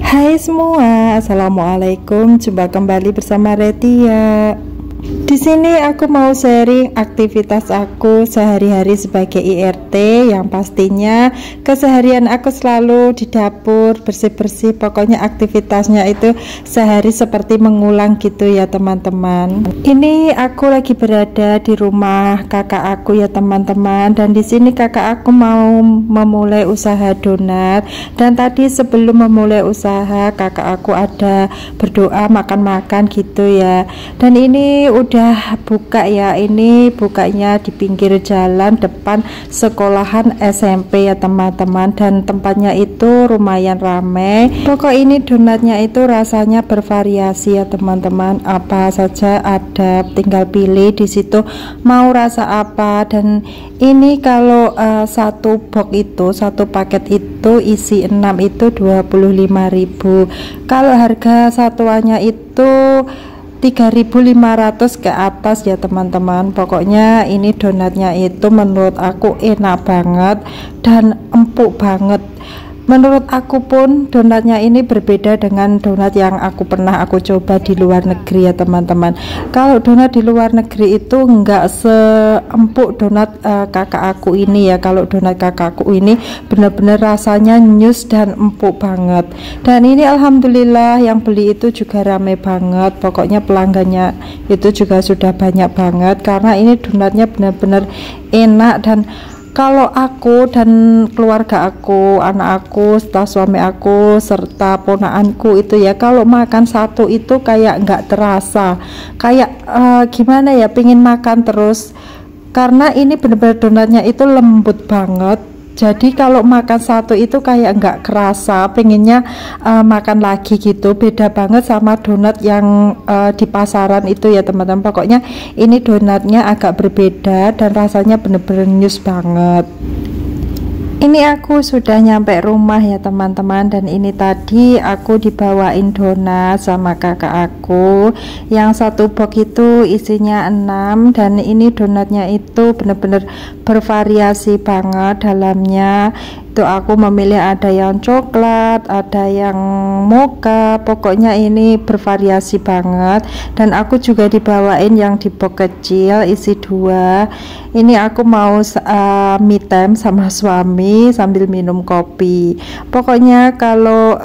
Hai semua, assalamualaikum. Jumpa kembali bersama Retia. Di sini aku mau sharing aktivitas aku sehari-hari sebagai IRT, yang pastinya keseharian aku selalu di dapur bersih-bersih. Pokoknya aktivitasnya itu sehari seperti mengulang gitu ya teman-teman. Ini aku lagi berada di rumah kakak aku ya teman-teman, dan di sini kakak aku mau memulai usaha donat. Dan tadi sebelum memulai usaha, kakak aku ada berdoa makan-makan gitu ya. Dan ini udah buka ya, ini bukanya di pinggir jalan depan sekolahan SMP ya teman-teman, dan tempatnya itu lumayan ramai. Pokok ini donatnya itu rasanya bervariasi ya teman-teman, apa saja ada, tinggal pilih di situ mau rasa apa. Dan ini kalau satu box itu, satu paket itu isi 6 itu 25.000. Kalau harga satuannya itu 3.500 ke atas ya teman-teman. Pokoknya ini donatnya itu menurut aku enak banget dan empuk banget. Menurut aku pun donatnya ini berbeda dengan donat yang pernah aku coba di luar negeri ya teman-teman. Kalau donat di luar negeri itu enggak seempuk donat kakak aku ini ya. Kalau donat kakakku ini benar-benar rasanya nyus dan empuk banget. Dan ini alhamdulillah yang beli itu juga ramai banget. Pokoknya pelanggannya itu juga sudah banyak banget, karena ini donatnya benar-benar enak. Dan kalau aku dan keluarga aku, anak aku, serta suami aku, serta ponakanku itu ya, kalau makan satu itu kayak nggak terasa, kayak gimana ya, pingin makan terus, karena ini benar-benar donatnya itu lembut banget. Jadi kalau makan satu itu kayak nggak kerasa, pengennya makan lagi gitu. Beda banget sama donat yang di pasaran itu ya teman-teman. Pokoknya ini donatnya agak berbeda dan rasanya bener-bener nyus banget. Ini aku sudah nyampe rumah ya teman-teman, dan ini tadi aku dibawain donat sama kakak aku. Yang satu box itu isinya 6, dan ini donatnya itu bener-bener bervariasi banget dalamnya. Itu aku memilih ada yang coklat, ada yang mocha, pokoknya ini bervariasi banget. Dan aku juga dibawain yang di box kecil isi 2. Ini aku mau me time sama suami sambil minum kopi. Pokoknya kalau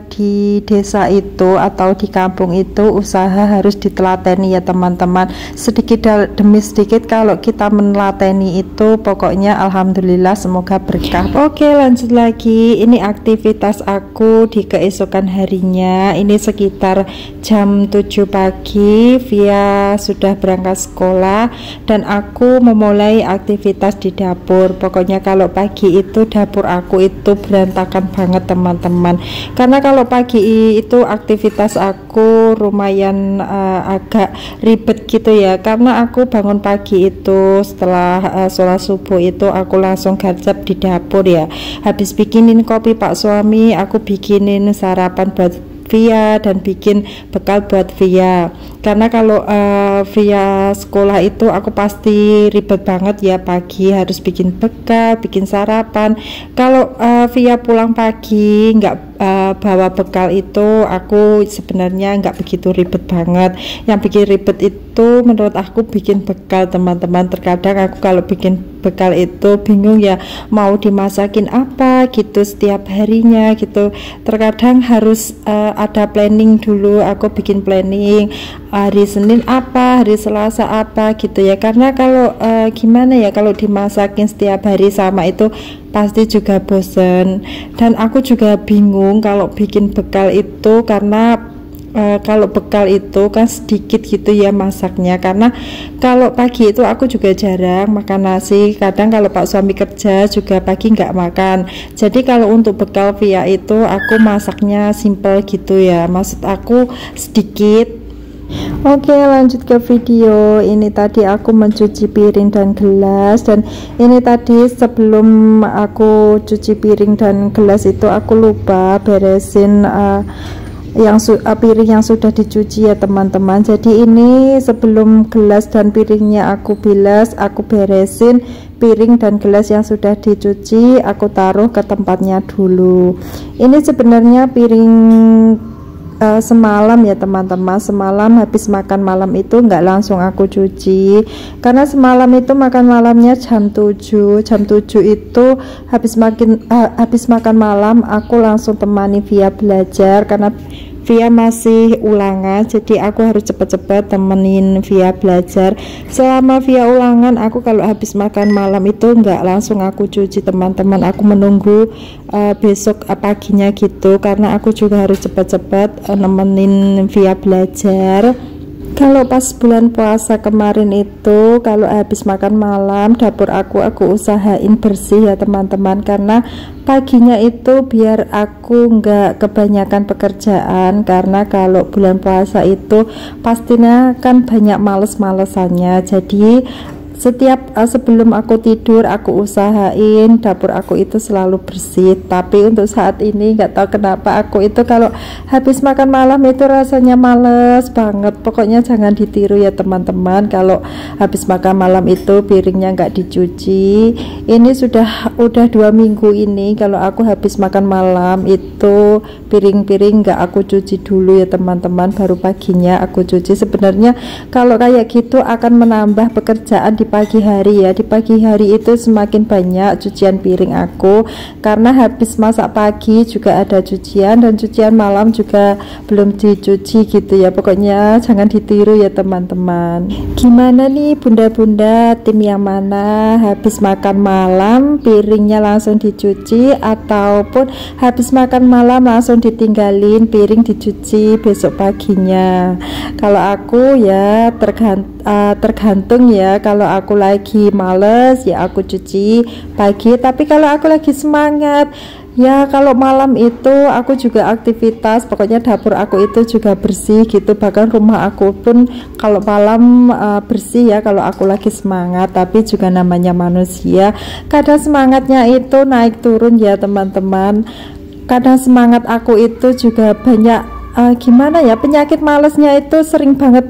di desa itu atau di kampung itu usaha harus ditelateni ya teman-teman. Sedikit demi sedikit kalau kita menelateni itu pokoknya alhamdulillah, semoga berkah. Oke, lanjut lagi. Ini aktivitas aku di keesokan harinya. Ini sekitar jam 7 pagi. Via sudah berangkat sekolah dan aku memulai aktivitas di dapur. Pokoknya kalau pagi itu dapur aku itu berantakan banget teman-teman, karena kalau pagi itu aktivitas aku lumayan agak ribet gitu ya, karena aku bangun pagi itu setelah sholat subuh itu aku langsung garcap di dapur ya. Habis bikinin kopi Pak suami, aku bikinin sarapan buat Via dan bikin bekal buat Via, karena kalau Via sekolah itu aku pasti ribet banget ya, pagi harus bikin bekal, bikin sarapan. Kalau Via pulang pagi nggak bawa bekal itu aku sebenarnya nggak begitu ribet banget. Yang bikin ribet itu menurut aku bikin bekal teman-teman. Terkadang aku kalau bikin bekal itu bingung ya mau dimasakin apa gitu setiap harinya gitu. Terkadang harus ada planning dulu. Aku bikin planning hari Senin apa, hari Selasa apa gitu ya, karena kalau gimana ya, kalau dimasakin setiap hari sama itu pasti juga bosen. Dan aku juga bingung kalau bikin bekal itu, karena kalau bekal itu kan sedikit gitu ya masaknya, karena kalau pagi itu aku juga jarang makan nasi. Kadang kalau Pak suami kerja juga pagi nggak makan. Jadi kalau untuk bekal Via itu aku masaknya simple gitu ya, maksud aku sedikit. Oke, lanjut ke video. Ini tadi aku mencuci piring dan gelas, dan ini tadi sebelum aku cuci piring dan gelas itu aku lupa beresin piring yang sudah dicuci ya teman-teman. Jadi ini sebelum gelas dan piringnya aku bilas, aku beresin piring dan gelas yang sudah dicuci, aku taruh ke tempatnya dulu. Ini sebenarnya piring semalam ya teman-teman. Semalam habis makan malam itu nggak langsung aku cuci, karena semalam itu makan malamnya jam 7 itu habis makan malam aku langsung temani Via belajar, karena Via masih ulangan, jadi aku harus cepet-cepet temenin Via belajar. Selama Via ulangan, aku kalau habis makan malam itu nggak langsung aku cuci teman-teman, aku menunggu besok paginya gitu, karena aku juga harus cepet-cepet nemenin Via belajar. Kalau pas bulan puasa kemarin itu, kalau habis makan malam dapur aku usahain bersih ya teman-teman, karena paginya itu biar aku nggak kebanyakan pekerjaan, karena kalau bulan puasa itu pastinya kan banyak males-malesannya. Jadi setiap sebelum aku tidur aku usahain dapur aku itu selalu bersih. Tapi untuk saat ini nggak tahu kenapa aku itu kalau habis makan malam itu rasanya males banget. Pokoknya jangan ditiru ya teman-teman, kalau habis makan malam itu piringnya nggak dicuci. Ini udah 2 minggu ini kalau aku habis makan malam itu piring-piring nggak aku cuci dulu ya teman-teman, baru paginya aku cuci. Sebenarnya kalau kayak gitu akan menambah pekerjaan di pagi hari ya. Di pagi hari itu semakin banyak cucian piring aku, karena habis masak pagi juga ada cucian, dan cucian malam juga belum dicuci gitu ya. Pokoknya jangan ditiru ya teman-teman. Gimana nih bunda-bunda, tim yang mana habis makan malam piringnya langsung dicuci, ataupun habis makan malam langsung ditinggalin piring dicuci besok paginya? Kalau aku ya tergantung ya. Kalau aku lagi males ya aku cuci pagi, tapi kalau aku lagi semangat ya kalau malam itu aku juga aktivitas, pokoknya dapur aku itu juga bersih gitu. Bahkan rumah aku pun kalau malam bersih ya kalau aku lagi semangat. Tapi juga namanya manusia, kadang semangatnya itu naik turun ya teman-teman. Kadang semangat aku itu juga banyak gimana ya, penyakit malesnya itu sering banget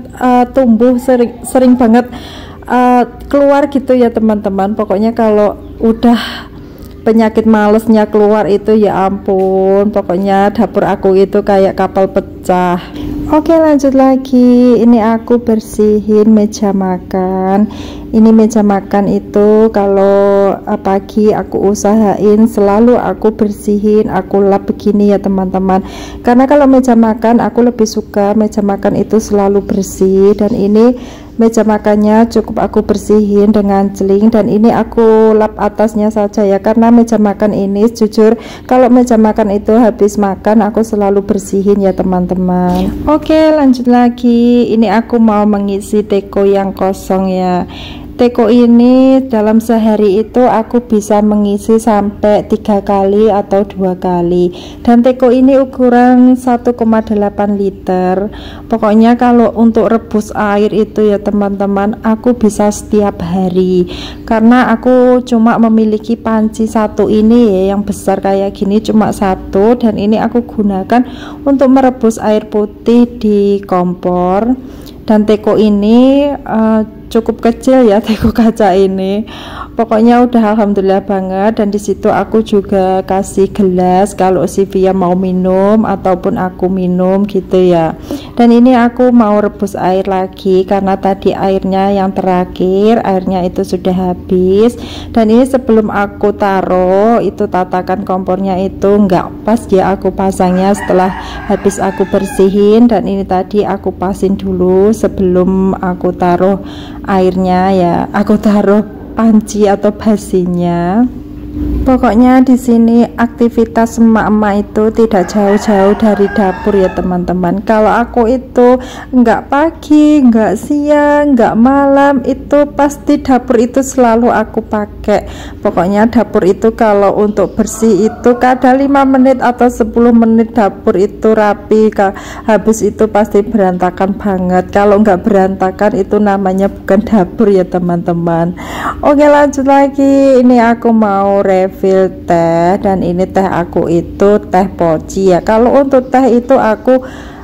tumbuh, sering banget keluar gitu ya teman-teman. Pokoknya kalau udah penyakit malesnya keluar itu ya ampun, pokoknya dapur aku itu kayak kapal pecah. Oke, lanjut lagi. Ini aku bersihin meja makan. Ini meja makan itu kalau pagi aku usahain selalu aku bersihin, aku lap begini ya teman-teman. Karena kalau meja makan aku lebih suka meja makan itu selalu bersih. Dan ini meja makannya cukup aku bersihin dengan celing, dan ini aku lap atasnya saja ya, karena meja makan ini jujur kalau meja makan itu habis makan aku selalu bersihin ya teman-teman. Oke, lanjut lagi. Ini aku mau mengisi teko yang kosong ya. Teko ini dalam sehari itu aku bisa mengisi sampai 3 kali atau 2 kali, dan teko ini ukuran 1,8 liter. Pokoknya kalau untuk rebus air itu ya teman-teman aku bisa setiap hari, karena aku cuma memiliki panci satu ini ya, yang besar kayak gini cuma satu, dan ini aku gunakan untuk merebus air putih di kompor. Dan teko ini cukup kecil ya, teko kaca ini. Pokoknya udah alhamdulillah banget. Dan disitu aku juga kasih gelas kalau si Via mau minum ataupun aku minum gitu ya. Dan ini aku mau rebus air lagi, karena tadi airnya yang terakhir, airnya itu sudah habis. Dan ini sebelum aku taruh itu tatakan kompornya itu nggak pas ya, aku pasangnya setelah habis aku bersihin. Dan ini tadi aku pasin dulu sebelum aku taruh airnya ya, aku taruh panci atau basinya. Pokoknya di sini aktivitas emak-emak itu tidak jauh-jauh dari dapur ya teman-teman. Kalau aku itu nggak pagi, nggak siang, nggak malam, itu pasti dapur itu selalu aku pakai. Pokoknya dapur itu kalau untuk bersih itu kadang 5 menit atau 10 menit dapur itu rapi. Habis itu pasti berantakan banget. Kalau nggak berantakan itu namanya bukan dapur ya teman-teman. Oke, lanjut lagi. Ini aku mau refill teh, dan ini teh aku itu teh poci ya. Kalau untuk teh itu aku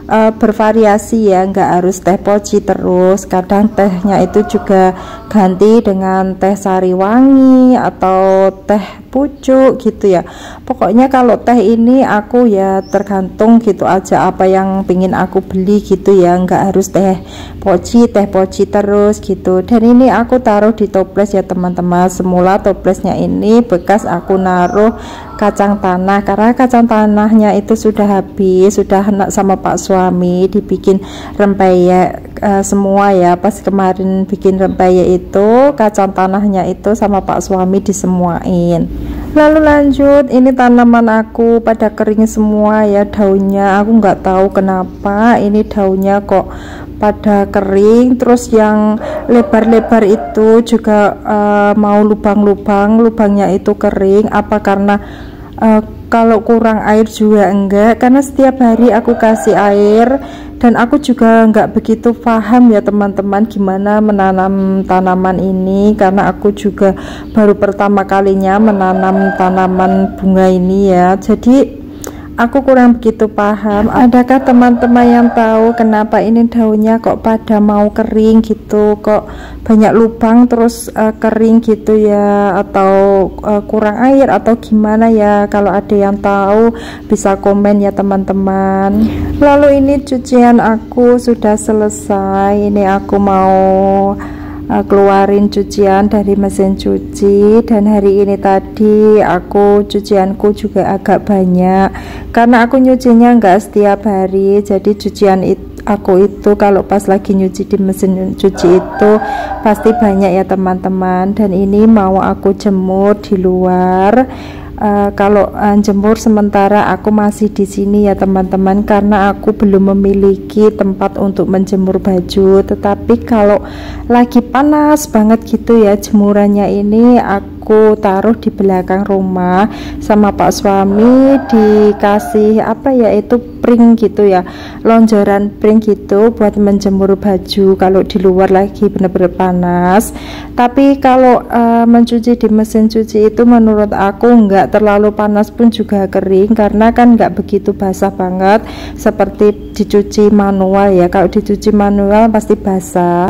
bervariasi ya, nggak harus teh poci terus. Kadang tehnya itu juga ganti dengan teh sari wangi atau teh pucuk gitu ya. Pokoknya kalau teh ini aku ya tergantung gitu aja apa yang pingin aku beli gitu ya, nggak harus teh poci terus gitu. Dan ini aku taruh di toples ya teman-teman. Semula toplesnya ini bekas aku naruh kacang tanah, karena kacang tanahnya itu sudah habis, sudah enak sama Pak suami dibikin rempeyek semua ya. Pas kemarin bikin rempeyek itu kacang tanahnya itu sama Pak suami disemuain. Lalu lanjut, ini tanaman aku pada kering semua ya daunnya. Aku nggak tahu kenapa ini daunnya kok pada kering, terus yang lebar-lebar itu juga mau lubangnya itu kering. Apa karena kalau kurang air juga enggak, karena setiap hari aku kasih air. Dan aku juga nggak begitu paham ya teman-teman gimana menanam tanaman ini, karena aku juga baru pertama kalinya menanam tanaman bunga ini ya, jadi aku kurang begitu paham. Adakah teman-teman yang tahu kenapa ini daunnya kok pada mau kering gitu, kok banyak lubang terus kering gitu ya, atau kurang air atau gimana ya? Kalau ada yang tahu bisa komen ya teman-teman. Lalu ini cucian aku sudah selesai. Ini aku mau keluarin cucian dari mesin cuci, dan hari ini tadi aku cucianku juga agak banyak karena aku nyucinya enggak setiap hari. Jadi cucian aku itu kalau pas lagi nyuci di mesin cuci itu pasti banyak ya teman-teman. Dan ini mau aku jemur di luar. Kalau jemur sementara aku masih di sini ya teman-teman, karena aku belum memiliki tempat untuk menjemur baju. Tetapi kalau lagi panas banget gitu ya jemurannya ini, aku taruh di belakang rumah sama Pak suami, dikasih apa ya itu pring gitu ya, lonjoran pring gitu buat menjemur baju kalau di luar lagi bener-bener panas. Tapi kalau mencuci di mesin cuci itu menurut aku enggak terlalu panas pun juga kering, karena kan nggak begitu basah banget seperti dicuci manual ya. Kalau dicuci manual pasti basah.